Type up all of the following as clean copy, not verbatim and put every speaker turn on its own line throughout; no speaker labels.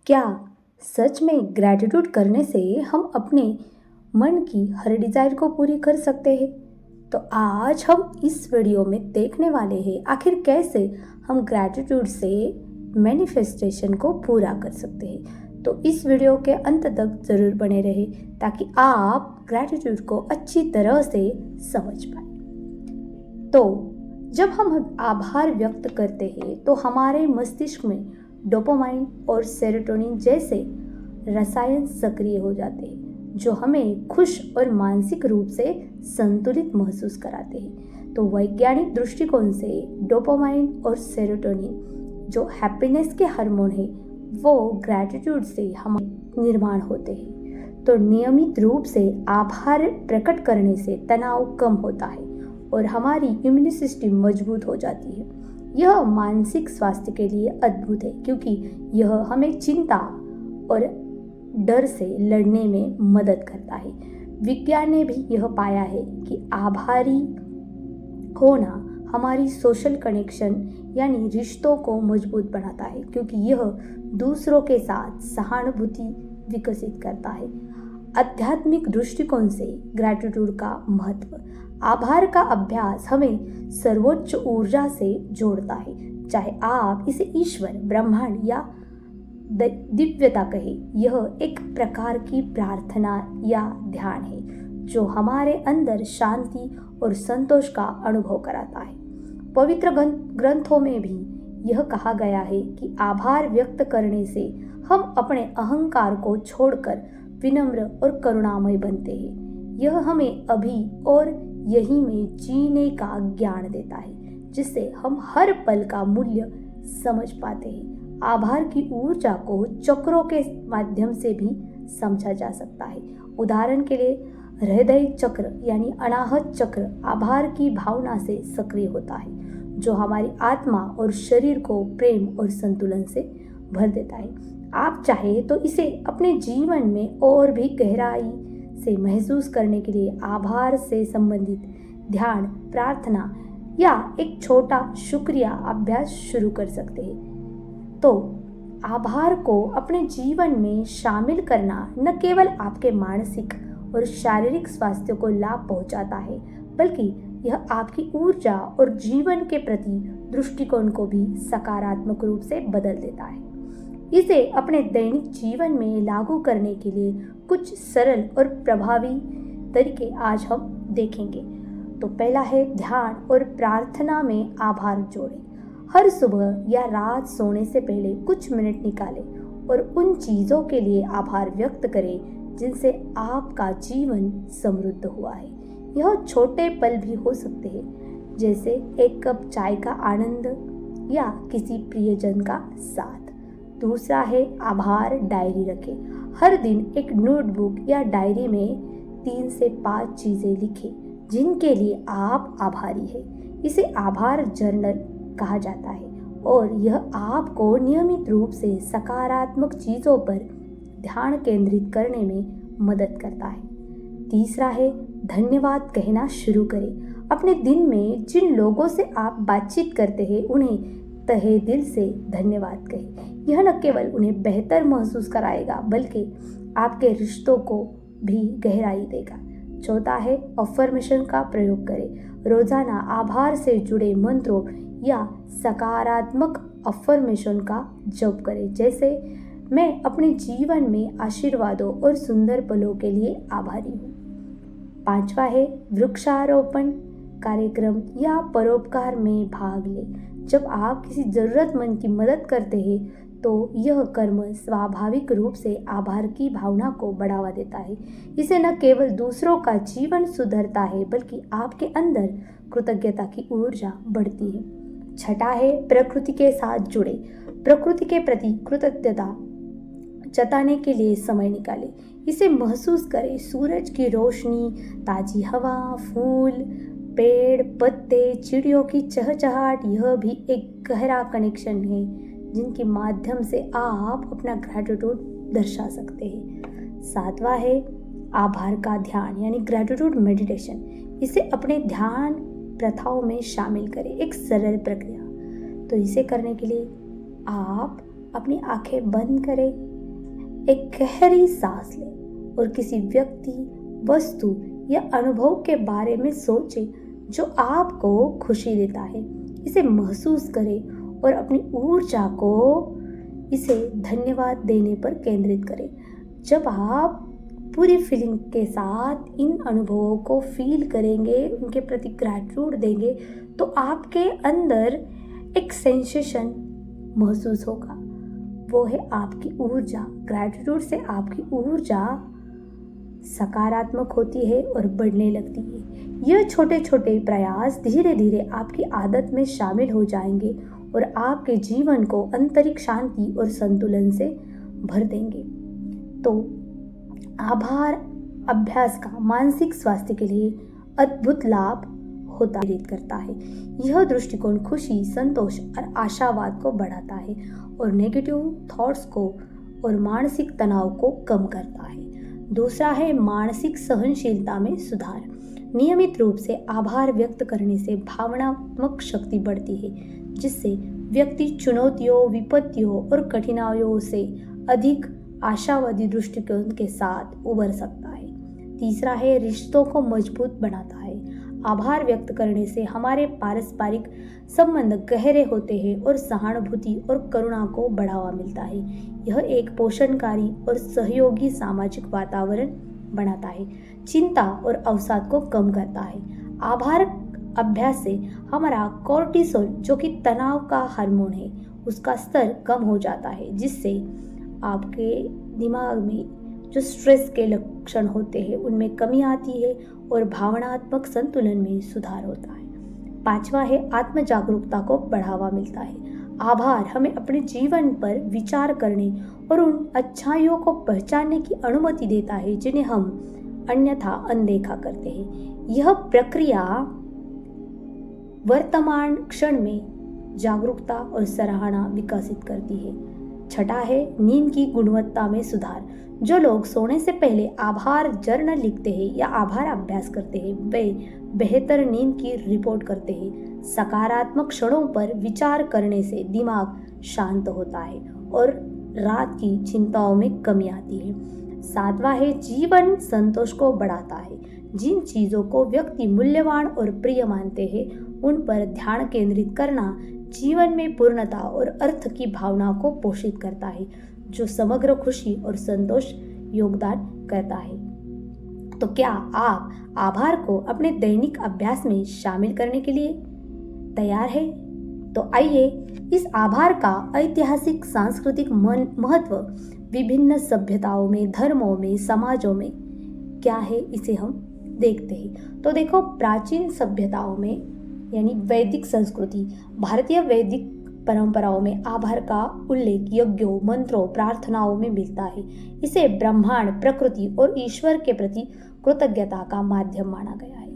क्या सच में ग्रैटिट्यूड करने से हम अपने मन की हर डिज़ायर को पूरी कर सकते हैं? तो आज हम इस वीडियो में देखने वाले हैं आखिर कैसे हम ग्रैटिट्यूड से मैनिफेस्टेशन को पूरा कर सकते हैं। तो इस वीडियो के अंत तक ज़रूर बने रहे ताकि आप ग्रैटिट्यूड को अच्छी तरह से समझ पाए। तो जब हम आभार व्यक्त करते हैं तो हमारे मस्तिष्क में डोपामाइन और सेरोटोनिन जैसे रसायन सक्रिय हो जाते हैं जो हमें खुश और मानसिक रूप से संतुलित महसूस कराते हैं। तो वैज्ञानिक दृष्टिकोण से डोपामाइन और सेरोटोनिन जो हैप्पीनेस के हार्मोन है वो ग्रैटिट्यूड से हमारे निर्माण होते हैं। तो नियमित रूप से आभार प्रकट करने से तनाव कम होता है और हमारी इम्यून सिस्टम मजबूत हो जाती है। यह मानसिक स्वास्थ्य के लिए अद्भुत है क्योंकि यह हमें चिंता और डर से लड़ने में मदद करता है। विज्ञान ने भी यह पाया है कि आभारी होना हमारी सोशल कनेक्शन यानी रिश्तों को मजबूत बनाता है क्योंकि यह दूसरों के साथ सहानुभूति विकसित करता है। आध्यात्मिक दृष्टिकोण से ग्रैटिट्यूड का महत्व, आभार का अभ्यास हमें सर्वोच्च ऊर्जा से जोड़ता है, चाहे आप इसे ईश्वर, ब्रह्मांड या दिव्यता कहें। यह एक प्रकार की प्रार्थना या ध्यान है जो हमारे अंदर शांति और संतोष का अनुभव कराता है। पवित्र ग्रंथों में भी यह कहा गया है कि आभार व्यक्त करने से हम अपने अहंकार को छोड़कर विनम्र और करुणामय बनते हैं। यह हमें अभी और यही में जीने का ज्ञान देता है जिससे हम हर पल का मूल्य समझ पाते हैं। आभार की ऊर्जा को चक्रों के माध्यम से भी समझा जा सकता है। उदाहरण के लिए हृदय चक्र यानी अनाहत चक्र आभार की भावना से सक्रिय होता है जो हमारी आत्मा और शरीर को प्रेम और संतुलन से भर देता है। आप चाहे तो इसे अपने जीवन में और भी गहराई से महसूस करने के लिए आभार से संबंधित ध्यान, प्रार्थना या एक छोटा शुक्रिया अभ्यास शुरू कर सकते हैं। तो आभार को अपने जीवन में शामिल करना न केवल आपके मानसिक और शारीरिक स्वास्थ्य को लाभ पहुंचाता है बल्कि यह आपकी ऊर्जा और जीवन के प्रति दृष्टिकोण को भी सकारात्मक रूप से बदल देता है। इसे अपने दैनिक जीवन में लागू करने के लिए कुछ सरल और प्रभावी तरीके आज हम देखेंगे। तो पहला है ध्यान और प्रार्थना में आभार जोड़ें। हर सुबह या रात सोने से पहले कुछ मिनट निकालें और उन चीज़ों के लिए आभार व्यक्त करें जिनसे आपका जीवन समृद्ध हुआ है। यह छोटे पल भी हो सकते हैं जैसे एक कप चाय का आनंद या किसी प्रियजन का साथ। दूसरा है आभार डायरी रखें। हर दिन एक नोटबुक या डायरी में 3 से 5 चीज़ें लिखें जिनके लिए आप आभारी हैं। इसे आभार जर्नल कहा जाता है और यह आपको नियमित रूप से सकारात्मक चीज़ों पर ध्यान केंद्रित करने में मदद करता है। तीसरा है धन्यवाद कहना शुरू करें। अपने दिन में जिन लोगों से आप बातचीत करते हैं उन्हें तहे दिल से धन्यवाद कहें। यह न केवल उन्हें बेहतर महसूस कराएगा बल्कि आपके रिश्तों को भी गहराई देगा। चौथा है अफर्मेशन का प्रयोग करें। रोजाना आभार से जुड़े मंत्रों या सकारात्मक अफर्मेशन का जप करें जैसे मैं अपने जीवन में आशीर्वादों और सुंदर पलों के लिए आभारी हूँ। पांचवा है वृक्षारोपण कार्यक्रम या परोपकार में भाग लें। जब आप किसी ज़रूरतमंद की मदद करते हैं तो यह कर्म स्वाभाविक रूप से आभार की भावना को बढ़ावा देता है। इसे न केवल दूसरों का जीवन सुधरता है बल्कि आपके अंदर कृतज्ञता की ऊर्जा बढ़ती है। छठा है प्रकृति के साथ जुड़े। प्रकृति के प्रति कृतज्ञता जताने के लिए समय निकालें। इसे महसूस करें। सूरज की रोशनी, ताजी हवा, फूल, पेड़, पत्ते, चिड़ियों की चहचहाट, यह भी एक गहरा कनेक्शन है जिनके माध्यम से आप अपना ग्रैटिट्यूड दर्शा सकते हैं। सातवां है आभार का ध्यान यानी ग्रैटिट्यूड मेडिटेशन। इसे अपने ध्यान प्रथाओं में शामिल करें। एक सरल प्रक्रिया। तो इसे करने के लिए आप अपनी आंखें बंद करें, एक गहरी सांस लें और किसी व्यक्ति, वस्तु या अनुभव के बारे में सोचें जो आपको खुशी देता है। इसे महसूस करें और अपनी ऊर्जा को इसे धन्यवाद देने पर केंद्रित करें। जब आप पूरी फीलिंग के साथ इन अनुभवों को फील करेंगे, उनके प्रति ग्रैटिट्यूड देंगे, तो आपके अंदर एक सेंसेशन महसूस होगा। वो है आपकी ऊर्जा। ग्रैटिट्यूड से आपकी ऊर्जा सकारात्मक होती है और बढ़ने लगती है। यह छोटे छोटे प्रयास धीरे धीरे आपकी आदत में शामिल हो जाएंगे और आपके जीवन को आंतरिक शांति और संतुलन से भर देंगे। तो आभार अभ्यास का मानसिक स्वास्थ्य के लिए अद्भुत लाभ होता करता है। यह दृष्टिकोण खुशी, संतोष और आशावाद को बढ़ाता है और नेगेटिव थॉट्स को और मानसिक तनाव को कम करता है। दूसरा है मानसिक सहनशीलता में सुधार। नियमित रूप से आभार व्यक्त करने से भावनात्मक शक्ति बढ़ती है, जिससे व्यक्ति चुनौतियों, विपत्तियों और कठिनाइयों से अधिक आशावादी दृष्टिकोण के साथ उबर सकता है। तीसरा है रिश्तों को मजबूत बनाता है। आभार व्यक्त करने से हमारे पारस्परिक संबंध गहरे होते हैं और सहानुभूति और करुणा को बढ़ावा मिलता है। यह एक पोषणकारी और सहयोगी सामाजिक वातावरण बनाता है, चिंता और अवसाद को कम करता है। आभार अभ्यास से हमारा कोर्टिसोल, जो कि तनाव का हार्मोन है, उसका स्तर कम हो जाता है, जिससे आपके दिमाग में जो स्ट्रेस के लक्षण होते हैं उनमें कमी आती है और भावनात्मक संतुलन में सुधार होता है। पांचवा है आत्म जागरूकता को बढ़ावा मिलता है। आभार हमें अपने जीवन पर विचार करने और उन अच्छाइयों को पहचानने की अनुमति देता है जिन्हें हम अन्यथा अनदेखा करते हैं। यह प्रक्रिया वर्तमान क्षण में जागरूकता और सराहना विकसित करती है। छठा है नींद की गुणवत्ता में सुधार। जो लोग सोने से पहले आभार जर्नल लिखते हैं या आभार अभ्यास करते हैं, वे बेहतर नींद की रिपोर्ट करते हैं। सकारात्मक क्षणों पर विचार करने से दिमाग शांत होता है और रात की चिंताओं में कमी आती है। सातवां है जीवन संतोष को बढ़ाता है। जिन चीज़ों को व्यक्ति मूल्यवान और प्रिय मानते हैं, उन पर ध्यान केंद्रित करना जीवन में पूर्णता और अर्थ की भावना को पोषित करता है, जो समग्र खुशी और संतोष योगदान करता है। तो क्या आप आभार को अपने दैनिक अभ्यास में शामिल करने के लिए तैयार है? तो आइए इस आभार का ऐतिहासिक सांस्कृतिक महत्व विभिन्न सभ्यताओं में, धर्मों में, समाजों में क्या है, इसे हम देखते हैं। तो देखो, प्राचीन सभ्यताओं में यानी वैदिक संस्कृति, भारतीय वैदिक परंपराओं में आभार का उल्लेख यज्ञों, मंत्रों, प्रार्थनाओं में मिलता है। इसे ब्रह्मांड, प्रकृति और ईश्वर के प्रति कृतज्ञता का माध्यम माना गया है।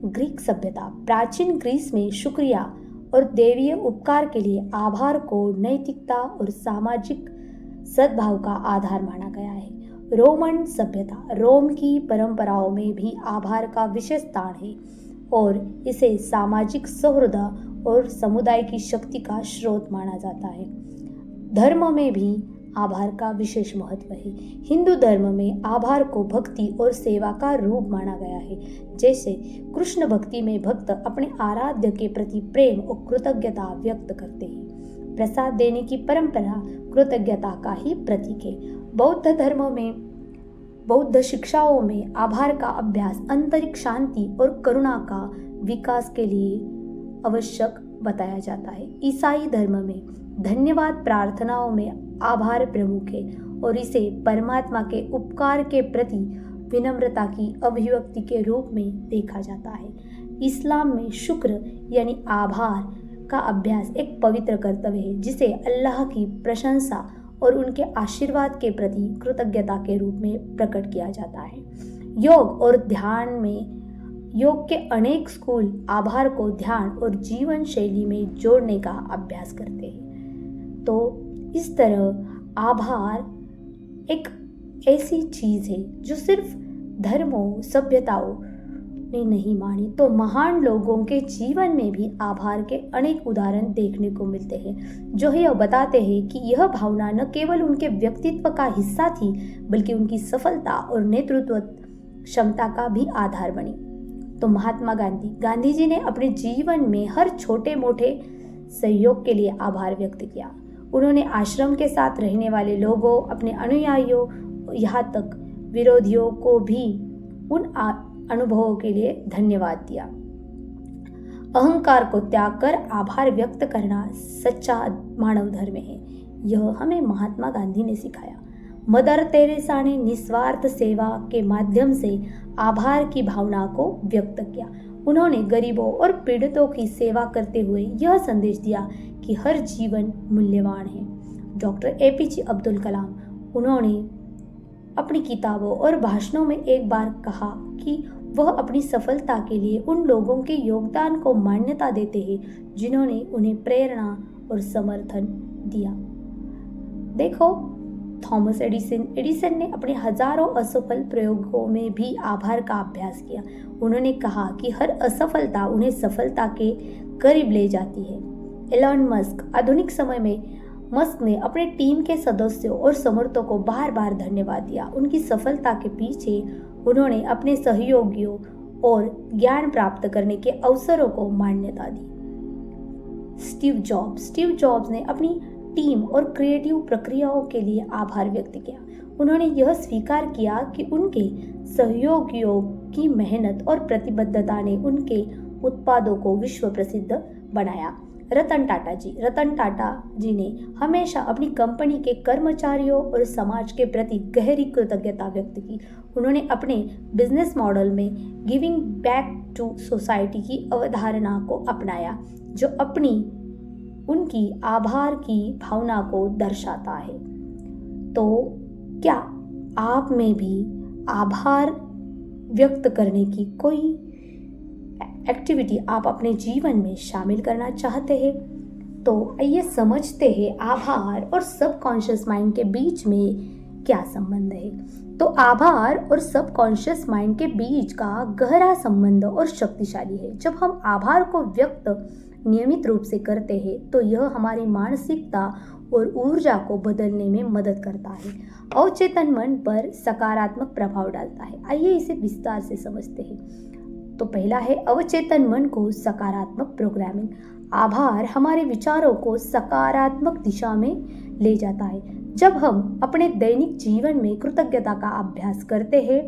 ग्रीक सभ्यता, प्राचीन ग्रीस में शुक्रिया और दैवीय उपकार के लिए आभार को नैतिकता और सामाजिक सद्भाव का आधार माना गया है। रोमन सभ्यता, रोम की परंपराओं में भी आभार का विशेष स्थान है और इसे सामाजिक सौहार्द और समुदाय की शक्ति का स्रोत माना जाता है। धर्म में भी आभार का विशेष महत्व है। हिंदू धर्म में आभार को भक्ति और सेवा का रूप माना गया है। जैसे कृष्ण भक्ति में भक्त अपने आराध्य के प्रति प्रेम और कृतज्ञता व्यक्त करते हैं। प्रसाद देने की परंपरा कृतज्ञता का ही प्रतीक है। बौद्ध धर्म में, बौद्ध शिक्षाओं में आभार का अभ्यास आंतरिक शांति और करुणा का विकास के लिए आवश्यक बताया जाता है। ईसाई धर्म में धन्यवाद प्रार्थनाओं में आभार प्रमुख है और इसे परमात्मा के उपकार के प्रति विनम्रता की अभिव्यक्ति के रूप में देखा जाता है। इस्लाम में शुक्र यानी आभार का अभ्यास एक पवित्र कर्तव्य है, जिसे अल्लाह की प्रशंसा और उनके आशीर्वाद के प्रति कृतज्ञता के रूप में प्रकट किया जाता है। योग और ध्यान में योग के अनेक स्कूल आभार को ध्यान और जीवन शैली में जोड़ने का अभ्यास करते हैं। तो इस तरह आभार एक ऐसी चीज़ है जो सिर्फ धर्मों, सभ्यताओं ने नहीं मानी तो महान लोगों के जीवन में भी आभार के अनेक उदाहरण देखने को मिलते हैं, जो यह बताते हैं कि यह भावना न केवल उनके व्यक्तित्व का हिस्सा थी बल्कि उनकी सफलता और नेतृत्व क्षमता का भी आधार बनी। तो महात्मा गांधी जी ने अपने जीवन में हर छोटे मोटे सहयोग के लिए आभार व्यक्त किया। उन्होंने आश्रम के साथ रहने वाले लोगों, अपने अनुयायियों, यहाँ तक विरोधियों को भी उन अनुभवों के लिए धन्यवाद दिया। अहंकार को त्याग कर आभार व्यक्त करना सच्चा मानव धर्म है, यह हमें महात्मा गांधी ने सिखाया। मदर तेरेसा ने निस्वार्थ सेवा के माध्यम से आभार की भावना को व्यक्त किया। उन्होंने गरीबों और पीड़ितों की सेवा करते हुए यह संदेश दिया कि हर जीवन मूल्यवान है। डॉक्टर APJ अब्दुल कलाम, उन्होंने अपनी किताबों और भाषणों में एक बार कहा कि वह अपनी सफलता के लिए उन लोगों के योगदान को मान्यता देते हैं जिन्होंने उन्हें प्रेरणा और समर्थन दिया। देखो, थॉमस एडिसन ने अपने हजारों असफल प्रयोगों में भी आभार का अभ्यास किया। उन्होंने कहा कि हर असफलता उन्हें सफलता के करीब ले जाती है। एलन मस्क, आधुनिक समय में मस्क ने अपने टीम के सदस्यों और समर्थकों को बार बार धन्यवाद दिया। उनकी सफलता के पीछे उन्होंने अपने सहयोगियों और ज्ञान प्राप्त करने के अवसरों को मान्यता दी। स्टीव जॉब्स ने अपनी टीम और क्रिएटिव प्रक्रियाओं के लिए आभार व्यक्त किया। उन्होंने यह स्वीकार किया कि उनके सहयोगियों की मेहनत और प्रतिबद्धता ने उनके उत्पादों को विश्व प्रसिद्ध बनाया। रतन टाटा जी ने हमेशा अपनी कंपनी के कर्मचारियों और समाज के प्रति गहरी कृतज्ञता व्यक्त की। उन्होंने अपने बिजनेस मॉडल में गिविंग बैक टू सोसाइटी की अवधारणा को अपनाया, जो उनकी आभार की भावना को दर्शाता है। तो क्या आप में भी आभार व्यक्त करने की कोई एक्टिविटी आप अपने जीवन में शामिल करना चाहते हैं? तो आइए समझते हैं आभार और सबकॉन्शियस माइंड के बीच में क्या संबंध है। तो आभार और सबकॉन्शियस माइंड के बीच का गहरा संबंध और शक्तिशाली है। जब हम आभार को व्यक्त नियमित रूप से करते हैं तो यह हमारी मानसिकता और ऊर्जा को बदलने में मदद करता है, अवचेतन मन पर सकारात्मक प्रभाव डालता है। आइए इसे विस्तार से समझते हैं। तो पहला है अवचेतन मन को सकारात्मक प्रोग्रामिंग। आभार हमारे विचारों को सकारात्मक दिशा में ले जाता है। जब हम अपने दैनिक जीवन में कृतज्ञता का अभ्यास करते हैं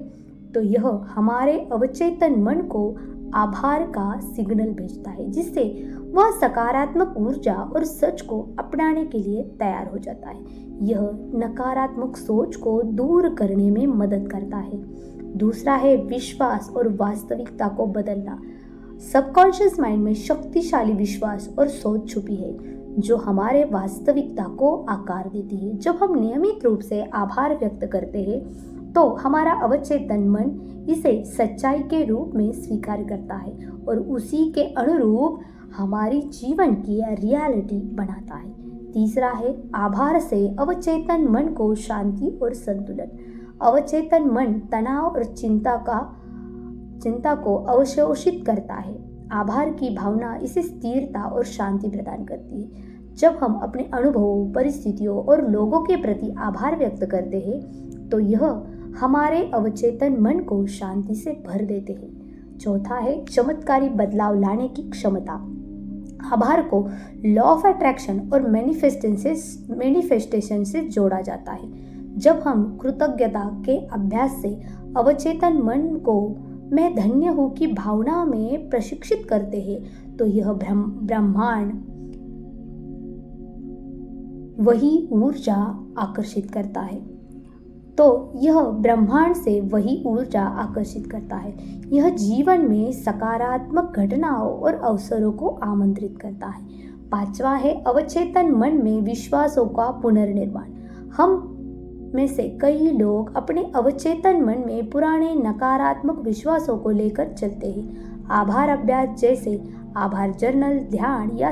तो यह हमारे अवचेतन मन को आभार का सिग्नल भेजता है, जिससे वह सकारात्मक ऊर्जा और सच को अपनाने के लिए तैयार हो जाता है। यह नकारात्मक सोच को दूर करने में मदद करता है। दूसरा है विश्वास और वास्तविकता को बदलना। सबकॉन्शियस माइंड में शक्तिशाली विश्वास और सोच छुपी है जो हमारे वास्तविकता को आकार देती है। जब हम नियमित रूप से आभार व्यक्त करते हैं तो हमारा अवचेतन मन इसे सच्चाई के रूप में स्वीकार करता है और उसी के अनुरूप हमारी जीवन की रियलिटी बनाता है। तीसरा है आभार से अवचेतन मन को शांति और संतुलन। अवचेतन मन तनाव और चिंता को अवशोषित करता है। आभार की भावना इसे स्थिरता और शांति प्रदान करती है। जब हम अपने अनुभवों, परिस्थितियों और लोगों के प्रति आभार व्यक्त करते हैं तो यह हमारे अवचेतन मन को शांति से भर देते हैं। चौथा है चमत्कारी बदलाव लाने की क्षमता। आभार को लॉ ऑफ अट्रैक्शन और मैनिफेस्टेशन से जोड़ा जाता है। जब हम कृतज्ञता के अभ्यास से अवचेतन मन को मैं धन्य हूँ की भावना में प्रशिक्षित करते हैं तो यह ब्रह्मांड वही ऊर्जा आकर्षित करता है। यह जीवन में सकारात्मक घटनाओं और अवसरों को आमंत्रित करता है। पांचवा है अवचेतन मन में विश्वासों का पुनर्निर्माण। हम में से कई लोग अपने अवचेतन मन में पुराने नकारात्मक विश्वासों को लेकर चलते हैं। आभार अभ्यास जैसे आभार जर्नल, ध्यान या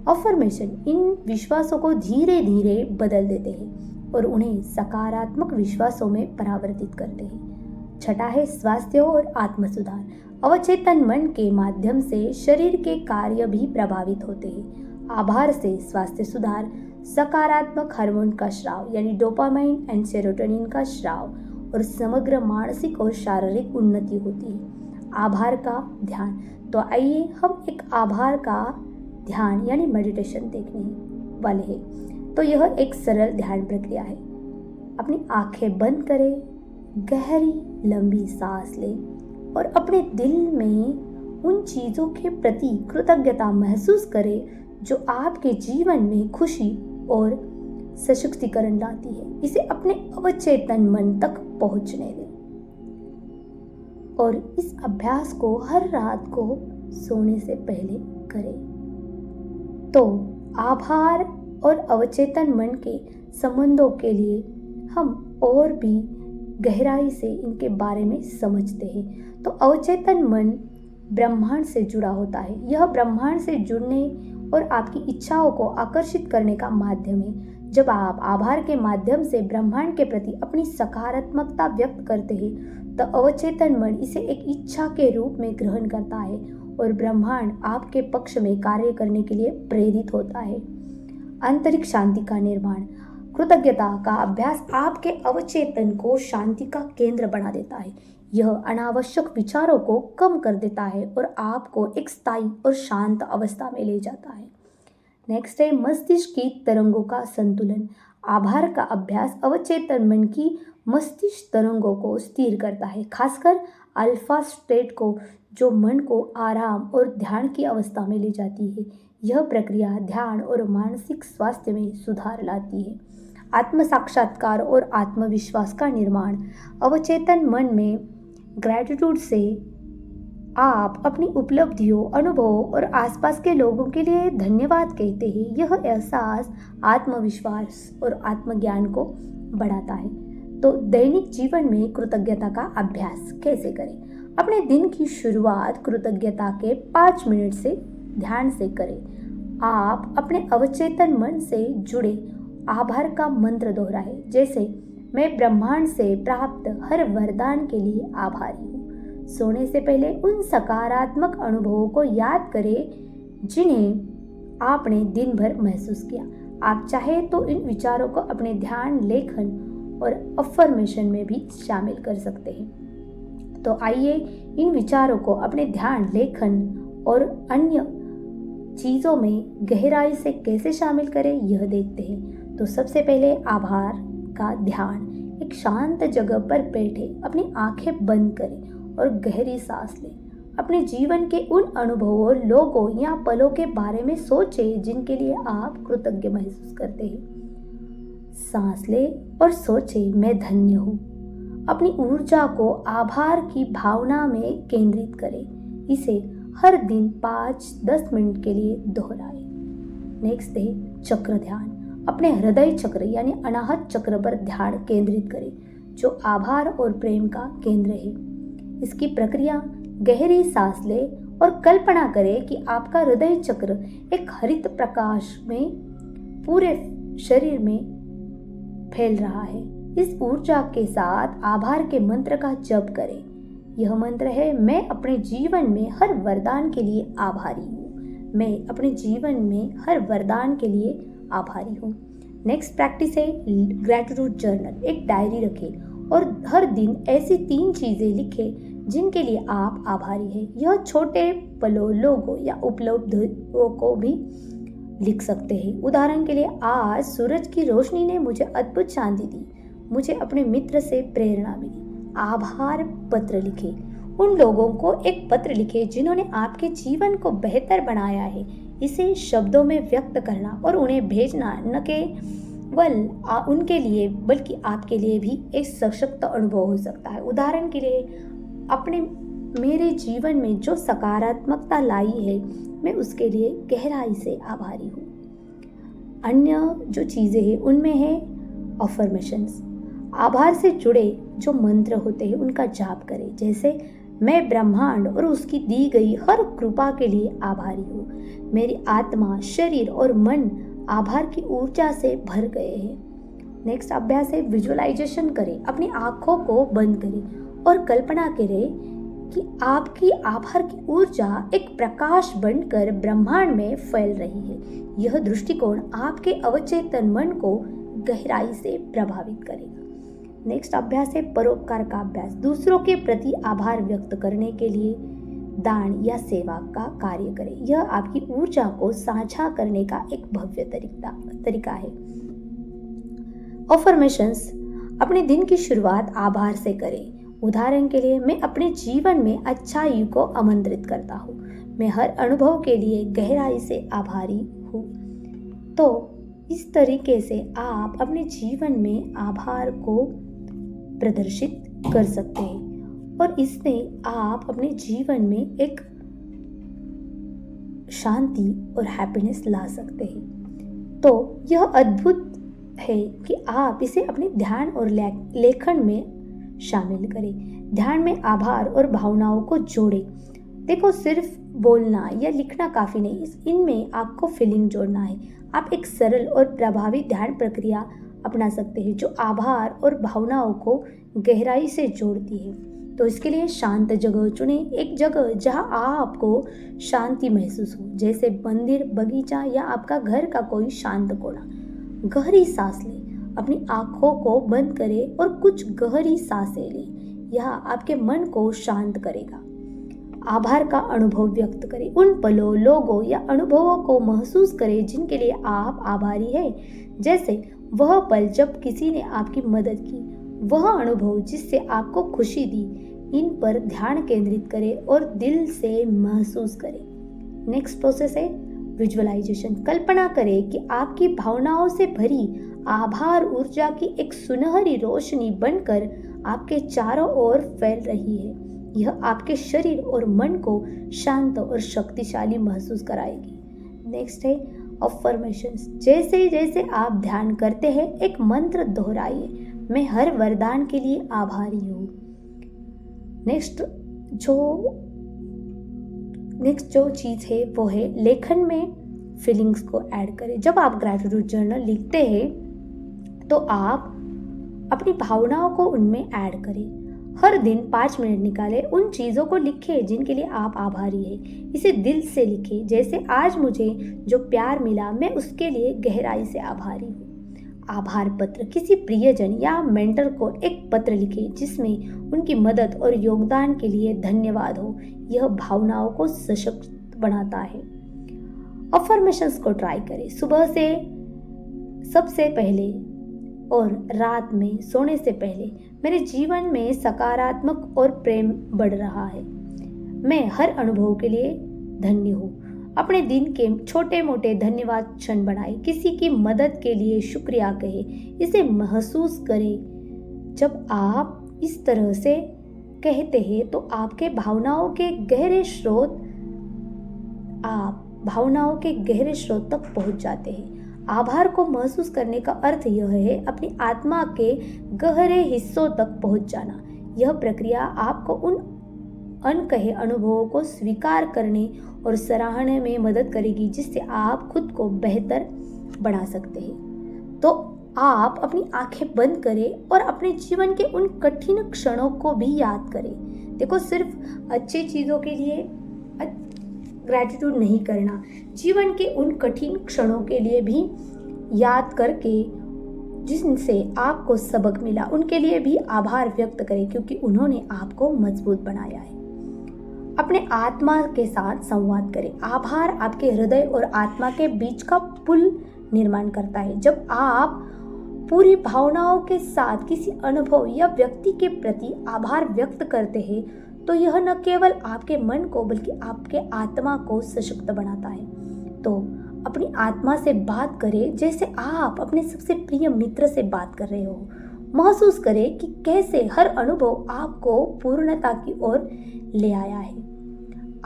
अफर्मेशन इन विश्वासों को धीरे धीरे बदल देते हैं और उन्हें सकारात्मक विश्वासों में परिवर्तित करते हैं। छठा है स्वास्थ्य और आत्म सुधार। अवचेतन मन के माध्यम से शरीर के कार्य भी प्रभावित होते हैं। आभार से स्वास्थ्य सुधार, सकारात्मक हार्मोन का स्राव यानी डोपामाइन एंड सेरोटोनिन का स्राव और समग्र मानसिक और शारीरिक उन्नति होती है। आभार का ध्यान। तो आइए हम एक आभार का ध्यान यानी मेडिटेशन देखने वाले हैं। तो यह एक सरल ध्यान प्रक्रिया है। अपनी आंखें बंद करें, गहरी लंबी सांस लें और अपने दिल में उन चीज़ों के प्रति कृतज्ञता महसूस करें जो आपके जीवन में खुशी और सशक्तिकरण लाती है। इसे अपने अवचेतन मन तक पहुंचने दें और इस अभ्यास को हर रात को सोने से पहले करें। तो आभार और अवचेतन मन के संबंधों के लिए हम और भी गहराई से इनके बारे में समझते हैं। तो अवचेतन मन ब्रह्मांड से जुड़ा होता है। यह ब्रह्मांड से जुड़ने और आपकी इच्छाओं को आकर्षित करने का माध्यम है। जब आप आभार के माध्यम से ब्रह्मांड के प्रति अपनी सकारात्मकता व्यक्त करते हैं तो अवचेतन मन इसे एक इच्छा के रूप में ग्रहण करता है और ब्रह्मांड आपके पक्ष में कार्य करने के लिए प्रेरित होता है। आंतरिक शांति का निर्माण। कृतज्ञता का अभ्यास आपके अवचेतन को शांति का केंद्र बना देता है। यह अनावश्यक विचारों को कम कर देता है और आपको एक स्थायी और शांत अवस्था में ले जाता है। नेक्स्ट है मस्तिष्क की तरंगों का संतुलन। आभार का अभ्यास अवचेतन मन की मस्तिष्क तरंगों को स्थिर करता है, खासकर अल्फा स्टेट को, जो मन को आराम और ध्यान की अवस्था में ले जाती है। यह प्रक्रिया ध्यान और मानसिक स्वास्थ्य में सुधार लाती है। आत्म साक्षात्कार और आत्मविश्वास का निर्माण। अवचेतन मन में ग्रैटिट्यूड से आप अपनी उपलब्धियों, अनुभवों और आसपास के लोगों के लिए धन्यवाद कहते हैं। यह एहसास आत्मविश्वास और आत्मज्ञान को बढ़ाता है। तो दैनिक जीवन में कृतज्ञता का अभ्यास कैसे करें? अपने दिन की शुरुआत कृतज्ञता के 5 मिनट से ध्यान से करें। आप अपने अवचेतन मन से जुड़े आभार का मंत्र दोहराएं, जैसे मैं ब्रह्मांड से प्राप्त हर वरदान के लिए आभारी हूँ। सोने से पहले उन सकारात्मक अनुभवों को याद करें जिन्हें आपने दिन भर महसूस किया। आप चाहे तो इन विचारों को अपने ध्यान, लेखन और अफर्मेशन में भी शामिल कर सकते हैं। तो आइए इन विचारों को अपने ध्यान, लेखन और अन्य चीज़ों में गहराई से कैसे शामिल करें यह देखते हैं। तो सबसे पहले आभार का ध्यान। एक शांत जगह पर बैठे, अपनी आंखें बंद करें और गहरी सांस लें। अपने जीवन के उन अनुभवों, लोगों या पलों के बारे में सोचें जिनके लिए आप कृतज्ञ महसूस करते हैं। सांस लें और सोचें, मैं धन्य हूँ। अपनी ऊर्जा को आभार की भावना में केंद्रित करें। इसे हर दिन 5-10 मिनट के लिए दोहराएं। नेक्स्ट है चक्र ध्यान। अपने हृदय चक्र यानी अनाहत चक्र पर ध्यान केंद्रित करें, जो आभार और प्रेम का केंद्र है। इसकी प्रक्रिया गहरी सांस लें और कल्पना करें कि आपका हृदय चक्र एक हरित प्रकाश में पूरे शरीर में फैल रहा है। इस ऊर्जा के साथ आभार के मंत्र का जप करें। यह मंत्र है, मैं अपने जीवन में हर वरदान के लिए आभारी हूँ। मैं अपने जीवन में हर वरदान के लिए आभारी हूँ। नेक्स्ट प्रैक्टिस है ग्रैटिट्यूड जर्नल। एक डायरी रखें और हर दिन ऐसी 3 चीज़ें लिखें जिनके लिए आप आभारी हैं। यह छोटे पलों, लोगों या उपलब्धियों को भी लिख सकते हैं। उदाहरण के लिए, आज सूरज की रोशनी ने मुझे अद्भुत शांति दी। मुझे अपने मित्र से प्रेरणा मिली। आभार पत्र लिखें। उन लोगों को एक पत्र लिखें जिन्होंने आपके जीवन को बेहतर बनाया है। इसे शब्दों में व्यक्त करना और उन्हें भेजना न केवल उनके लिए बल्कि आपके लिए भी एक सशक्त अनुभव हो सकता है। उदाहरण के लिए, अपने मेरे जीवन में जो सकारात्मकता लाई है, मैं उसके लिए गहराई से आभारी हूँ। अन्य जो चीज़ें हैं उनमें है अफर्मेशंस। आभार से जुड़े जो मंत्र होते हैं उनका जाप करें, जैसे मैं ब्रह्मांड और उसकी दी गई हर कृपा के लिए आभारी हूँ। मेरी आत्मा, शरीर और मन आभार की ऊर्जा से भर गए हैं। नेक्स्ट अभ्यास है विजुअलाइजेशन करें। अपनी आँखों को बंद करें और कल्पना करें कि आपकी आभार की ऊर्जा एक प्रकाश बनकर ब्रह्मांड में फैल रही है। यह दृष्टिकोण आपके अवचेतन मन को गहराई से प्रभावित करेगा। नेक्स्ट अभ्यास है परोपकार का अभ्यास। दूसरों के प्रति आभार व्यक्त करने के लिए दान या सेवा का कार्य करें। यह आपकी ऊर्जा को साझा करने का एक भव्य तरीका है। अफर्मेशंस, अपने दिन की शुरुआत आभार से करें। उदाहरण के लिए, मैं अपने जीवन में अच्छाई को आमंत्रित करता हूँ। मैं हर अनुभव के लिए गहराई से आभारी हूँ। तो इस तरीके से आप अपने जीवन में आभार को प्रदर्शित कर सकते हैं और इससे आप अपने जीवन में एक शांति और हैप्पीनेस ला सकते हैं। तो यह अद्भुत है कि आप इसे अपने ध्यान और लेखन में शामिल करें। ध्यान में आभार और भावनाओं को जोड़ें। देखो, सिर्फ बोलना या लिखना काफ़ी नहीं, इनमें आपको फीलिंग जोड़ना है। आप एक सरल और प्रभावी ध्यान प्रक्रिया अपना सकते हैं जो आभार और भावनाओं को गहराई से जोड़ती है। तो इसके लिए शांत जगह चुनें, एक जगह जहां आपको शांति महसूस हो, जैसे मंदिर, बगीचा या आपका घर का कोई शांत कोना। गहरी सांस लें, अपनी आँखों को बंद करें और कुछ गहरी सांसें लें। यह आपके मन को शांत करेगा। आभार का अनुभव व्यक्त करें। उन पलों, लोगों या अनुभवों को महसूस करें जिनके लिए आप आभारी हैं, जैसे वह पल जब किसी ने आपकी मदद की, वह अनुभव जिससे आपको खुशी दी। इन पर ध्यान केंद्रित करें और दिल से महसूस करें। नेक्स्ट प्रोसेस है विजुअलाइजेशन। कल्पना करें कि आपकी भावनाओं से भरी आभार ऊर्जा की एक सुनहरी रोशनी बनकर आपके चारों ओर फैल रही है। यह आपके शरीर और मन को शांत और शक्तिशाली महसूस कराएगी। नेक्स्ट है अफर्मेशंस। जैसे जैसे आप ध्यान करते हैं, एक मंत्र दोहराइए, मैं हर वरदान के लिए आभारी हूँ। नेक्स्ट जो चीज़ है वो है लेखन में फीलिंग्स को ऐड करें। जब आप ग्रैटिट्यूड जर्नल लिखते हैं तो आप अपनी भावनाओं को उनमें ऐड करें। हर दिन 5 मिनट निकालें, उन चीज़ों को लिखें जिनके लिए आप आभारी हैं। इसे दिल से लिखें, जैसे आज मुझे जो प्यार मिला मैं उसके लिए गहराई से आभारी हूँ। आभार पत्र। किसी प्रियजन या मेंटर को एक पत्र लिखें जिसमें उनकी मदद और योगदान के लिए धन्यवाद हो। यह भावनाओं को सशक्त बनाता है। अफर्मेशंस को ट्राई करें। सुबह से सबसे पहले और रात में सोने से पहले मेरे जीवन में सकारात्मक और प्रेम बढ़ रहा है। मैं हर अनुभव के लिए धन्य हूँ। अपने दिन के छोटे मोटे धन्यवाद क्षण बनाएं। किसी की मदद के लिए शुक्रिया कहें। इसे महसूस करें। जब आप इस तरह से कहते हैं तो आपके भावनाओं के गहरे स्रोत तक पहुंच जाते हैं। आभार को महसूस करने का अर्थ यह है अपनी आत्मा के गहरे हिस्सों तक पहुंच जाना। यह प्रक्रिया आपको उन अनकहे अनुभवों को स्वीकार करने और सराहने में मदद करेगी जिससे आप खुद को बेहतर बना सकते हैं। तो आप अपनी आंखें बंद करें और अपने जीवन के उन कठिन क्षणों को भी याद करें। देखो, सिर्फ अच्छी चीज़ों के लिए ग्रैटिट्यूड नहीं करना, जीवन के उन कठिन क्षणों के लिए भी याद करके जिनसे आपको सबक मिला उनके लिए भी आभार व्यक्त करें, क्योंकि उन्होंने आपको मजबूत बनाया है। अपने आत्मा के साथ संवाद करें। आभार आपके हृदय और आत्मा के बीच का पुल निर्माण करता है। जब आप पूरी भावनाओं के साथ किसी अनुभव या व्यक्ति के प्रति आभार व्यक्त करते हैं तो यह न केवल आपके मन को बल्कि आपके आत्मा को सशक्त बनाता है। तो अपनी आत्मा से बात करें जैसे आप अपने सबसे प्रिय मित्र से बात कर रहे हो। महसूस करें कि कैसे हर अनुभव आपको पूर्णता की ओर ले आया है।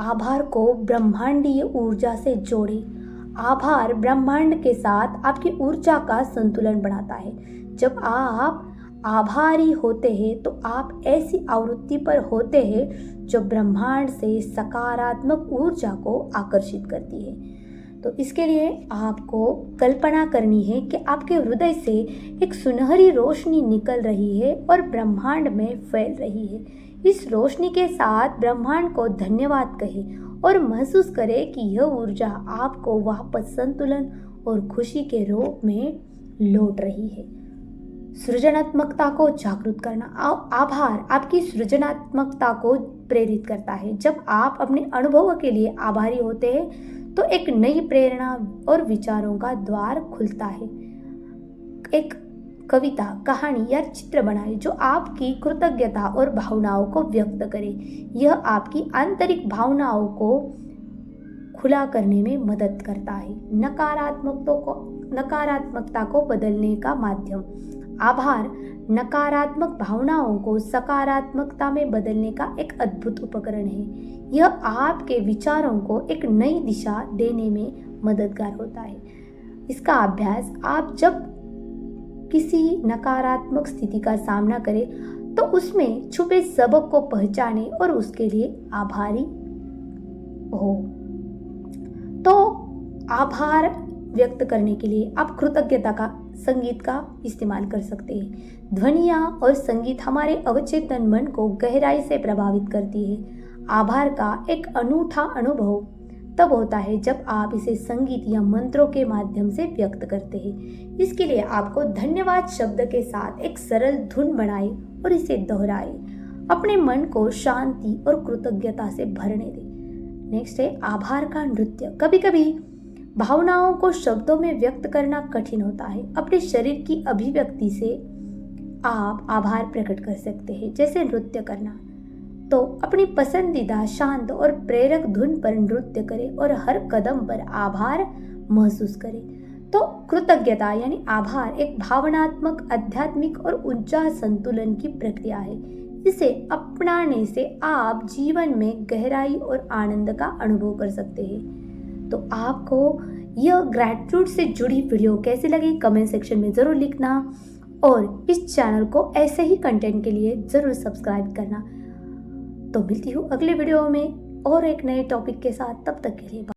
आभार को ब्रह्मांडीय ऊर्जा से जोड़ें। आभार ब्रह्मांड के साथ आपकी ऊर्जा का संतुलन बनाता है। जब आप आभारी होते हैं तो आप ऐसी आवृत्ति पर होते हैं जो ब्रह्मांड से सकारात्मक ऊर्जा को आकर्षित करती है। तो इसके लिए आपको कल्पना करनी है कि आपके हृदय से एक सुनहरी रोशनी निकल रही है और ब्रह्मांड में फैल रही है। इस रोशनी के साथ ब्रह्मांड को धन्यवाद कहें और महसूस करें कि यह ऊर्जा आपको वापस संतुलन और खुशी के रूप में लौट रही है। सृजनात्मकता को जागरूक करना। आभार आपकी सृजनात्मकता को प्रेरित करता है। जब आप अपने अनुभवों के लिए आभारी होते हैं तो एक नई प्रेरणा और विचारों का द्वार खुलता है। एक कविता, कहानी या चित्र बनाएं जो आपकी कृतज्ञता और भावनाओं को व्यक्त करे। यह आपकी आंतरिक भावनाओं को खुला करने में मदद करता है। नकारात्मकता को बदलने का माध्यम। आभार नकारात्मक भावनाओं को सकारात्मकता में बदलने का एक अद्भुत उपकरण है। यह आपके विचारों को एक नई दिशा देने में मददगार होता है। इसका अभ्यास, आप जब किसी नकारात्मक स्थिति का सामना करें तो उसमें छुपे सबक को पहचाने और उसके लिए आभारी हो। तो आभार व्यक्त करने के लिए आप कृतज्ञता का संगीत का इस्तेमाल कर सकते हैं। ध्वनियाँ और संगीत हमारे अवचेतन मन को गहराई से प्रभावित करती है। आभार का एक अनूठा अनुभव तब होता है जब आप इसे संगीत या मंत्रों के माध्यम से व्यक्त करते हैं। इसके लिए आपको धन्यवाद शब्द के साथ एक सरल धुन बनाएं और इसे दोहराएं। अपने मन को शांति और कृतज्ञता से भरने दें। नेक्स्ट है आभार का नृत्य। कभी कभी भावनाओं को शब्दों में व्यक्त करना कठिन होता है। अपने शरीर की अभिव्यक्ति से आप आभार प्रकट कर सकते हैं, जैसे नृत्य करना। तो अपनी पसंदीदा शांत और प्रेरक धुन पर नृत्य करें और हर कदम पर आभार महसूस करें। तो कृतज्ञता यानी आभार एक भावनात्मक, आध्यात्मिक और ऊर्जा संतुलन की प्रक्रिया है। इसे अपनाने से आप जीवन में गहराई और आनंद का अनुभव कर सकते हैं। तो आपको यह ग्रैटिट्यूड से जुड़ी वीडियो कैसी लगी कमेंट सेक्शन में ज़रूर लिखना और इस चैनल को ऐसे ही कंटेंट के लिए ज़रूर सब्सक्राइब करना। तो मिलती हूँ अगले वीडियो में और एक नए टॉपिक के साथ। तब तक के लिए